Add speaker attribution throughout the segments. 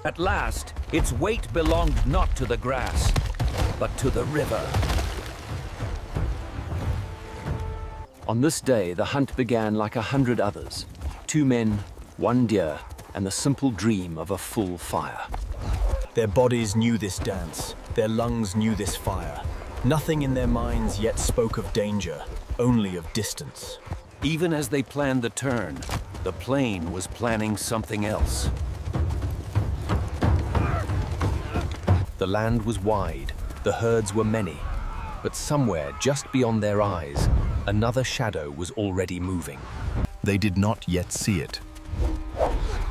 Speaker 1: At last, its weight belonged not to the grass, but to the river. On this day, the hunt began like 100 others. 2 men, 1 deer, and the simple dream of a full fire.
Speaker 2: Their bodies knew this dance. Their lungs knew this fire. Nothing in their minds yet spoke of danger, only of distance.
Speaker 1: Even as they planned the turn, the plain was planning something else. The land was wide, the herds were many, but somewhere just beyond their eyes, another shadow was already moving.
Speaker 3: They did not yet see it,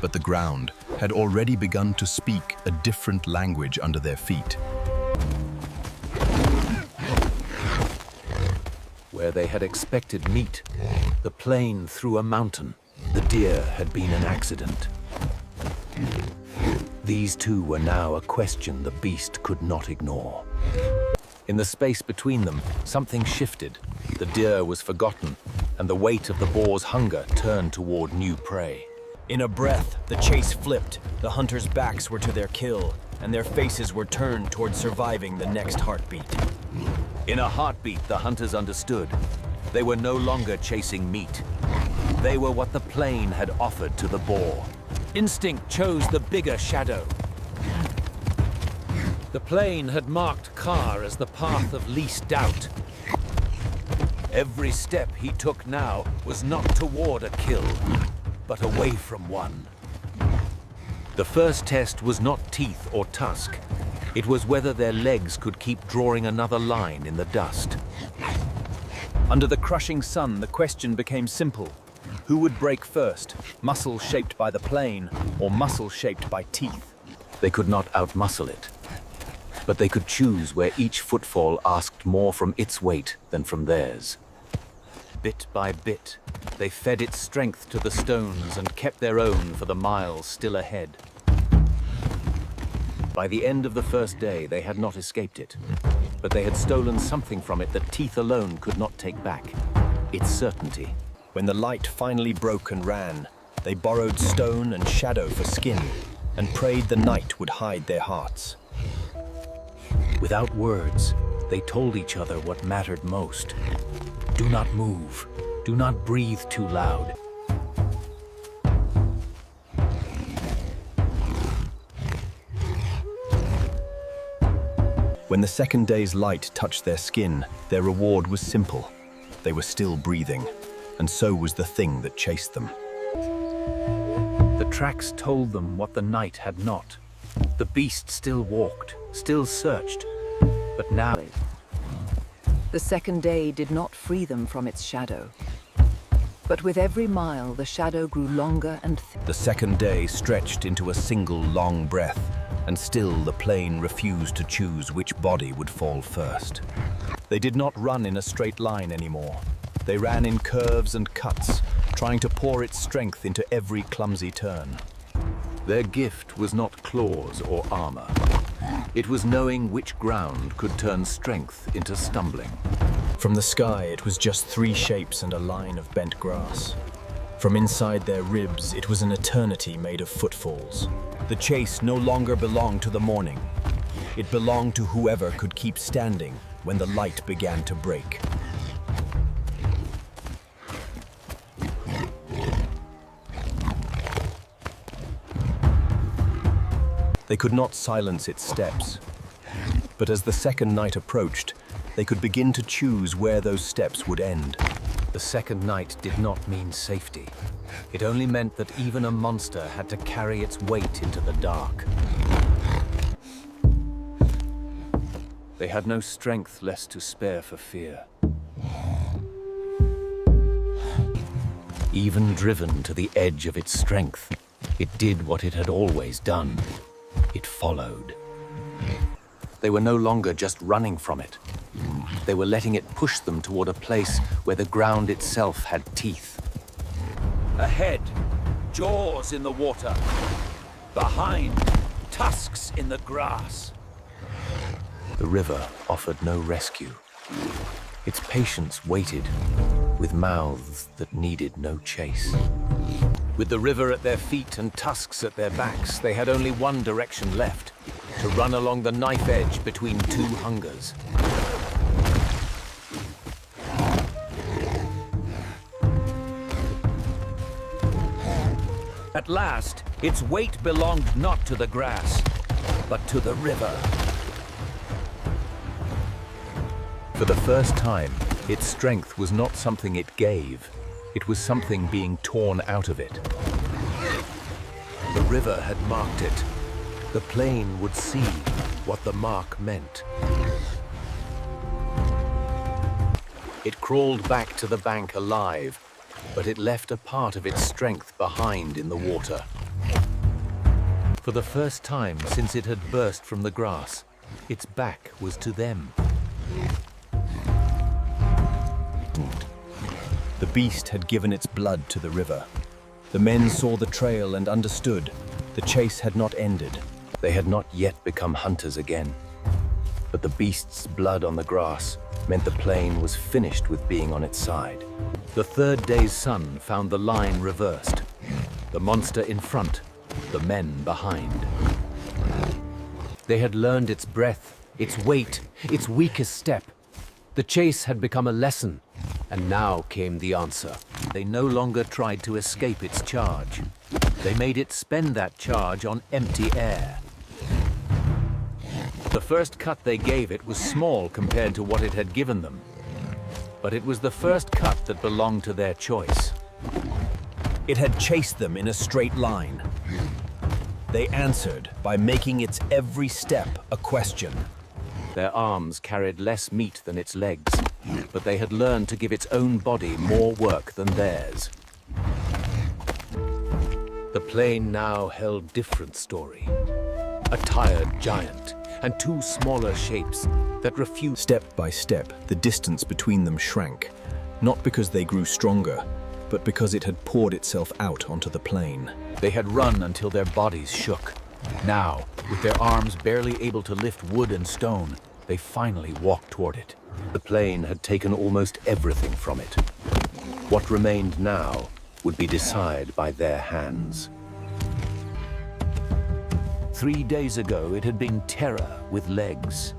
Speaker 3: but the ground had already begun to speak a different language under their feet.
Speaker 1: Where they had expected meat, the plain through a mountain, the deer had been an accident. These two were now a question the beast could not ignore. In the space between them, something shifted. The deer was forgotten, and the weight of the boar's hunger turned toward new prey.
Speaker 2: In a breath, the chase flipped. The hunters' backs were to their kill, and their faces were turned toward surviving the next heartbeat.
Speaker 1: In a heartbeat, the hunters understood. They were no longer chasing meat. They were what the plain had offered to the boar. Instinct chose the bigger shadow. The plain had marked Carr as the path of least doubt. Every step he took now was not toward a kill, but away from one. The first test was not teeth or tusk. It was whether their legs could keep drawing another line in the dust.
Speaker 2: Under the crushing sun, the question became simple. Who would break first, muscle shaped by the plain or muscle shaped by teeth?
Speaker 1: They could not outmuscle it, but they could choose where each footfall asked more from its weight than from theirs. Bit by bit, they fed its strength to the stones and kept their own for the miles still ahead. By the end of the first day, they had not escaped it, but they had stolen something from it that teeth alone could not take back: its certainty.
Speaker 2: When the light finally broke and ran, they borrowed stone and shadow for skin and prayed the night would hide their hearts.
Speaker 1: Without words, they told each other what mattered most. Do not move. Do not breathe too loud.
Speaker 2: When the second day's light touched their skin, their reward was simple. They were still breathing, and so was the thing that chased them.
Speaker 1: The tracks told them what the night had not. The beast still walked, still searched, but now...
Speaker 4: The second day did not free them from its shadow. But with every mile, the shadow grew longer and
Speaker 2: The second day stretched into a single long breath, and still the plain refused to choose which body would fall first. They did not run in a straight line anymore. They ran in curves and cuts, trying to pour its strength into every clumsy turn.
Speaker 1: Their gift was not claws or armor. It was knowing which ground could turn strength into stumbling.
Speaker 2: From the sky, it was just 3 shapes and a line of bent grass. From inside their ribs, it was an eternity made of footfalls. The chase no longer belonged to the morning. It belonged to whoever could keep standing when the light began to break. They could not silence its steps. But as the second night approached, they could begin to choose where those steps would end.
Speaker 1: The second night did not mean safety. It only meant that even a monster had to carry its weight into the dark. They had no strength less to spare for fear. Even driven to the edge of its strength, it did what it had always done. It followed. They were no longer just running from it. They were letting it push them toward a place where the ground itself had teeth. Ahead, jaws in the water. Behind, tusks in the grass. The river offered no rescue. Its patience waited, with mouths that needed no chase. With the river at their feet and tusks at their backs, they had only one direction left, to run along the knife edge between two hungers. At last, its weight belonged not to the grass, but to the river. For the first time, its strength was not something it gave. It was something being torn out of it. The river had marked it. The plain would see what the mark meant. It crawled back to the bank alive, but it left a part of its strength behind in the water. For the first time since it had burst from the grass, its back was to them.
Speaker 2: The beast had given its blood to the river. The men saw the trail and understood the chase had not ended.
Speaker 1: They had not yet become hunters again. But the beast's blood on the grass meant the plain was finished with being on its side. The third day's sun found the line reversed. The monster in front, the men behind. They had learned its breath, its weight, its weakest step. The chase had become a lesson, and now came the answer. They no longer tried to escape its charge. They made it spend that charge on empty air. The first cut they gave it was small compared to what it had given them. But it was the first cut that belonged to their choice.
Speaker 2: It had chased them in a straight line. They answered by making its every step a question.
Speaker 1: Their arms carried less meat than its legs, but they had learned to give its own body more work than theirs. The plain now held different story. A tired giant and two smaller shapes that refused.
Speaker 2: Step by step, the distance between them shrank, not because they grew stronger, but because it had poured itself out onto the plain.
Speaker 1: They had run until their bodies shook. Now, with their arms barely able to lift wood and stone, they finally walked toward it. The plain had taken almost everything from it. What remained now would be decided by their hands. 3 days ago, it had been terror with legs.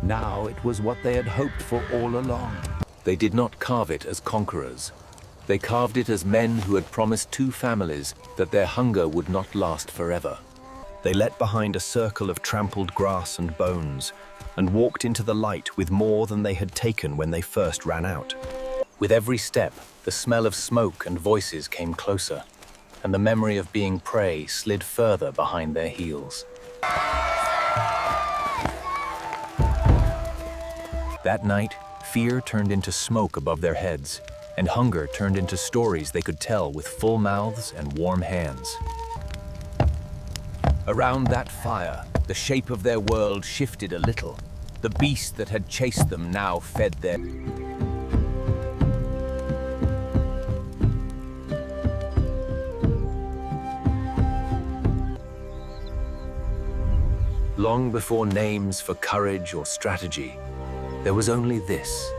Speaker 1: Now it was what they had hoped for all along. They did not carve it as conquerors. They carved it as men who had promised two families that their hunger would not last forever.
Speaker 2: They left behind a circle of trampled grass and bones, and walked into the light with more than they had taken when they first ran out.
Speaker 1: With every step, the smell of smoke and voices came closer, and the memory of being prey slid further behind their heels. That night, fear turned into smoke above their heads, and hunger turned into stories they could tell with full mouths and warm hands. Around that fire, the shape of their world shifted a little. The beast that had chased them now fed their... Long before names for courage or strategy, there was only this.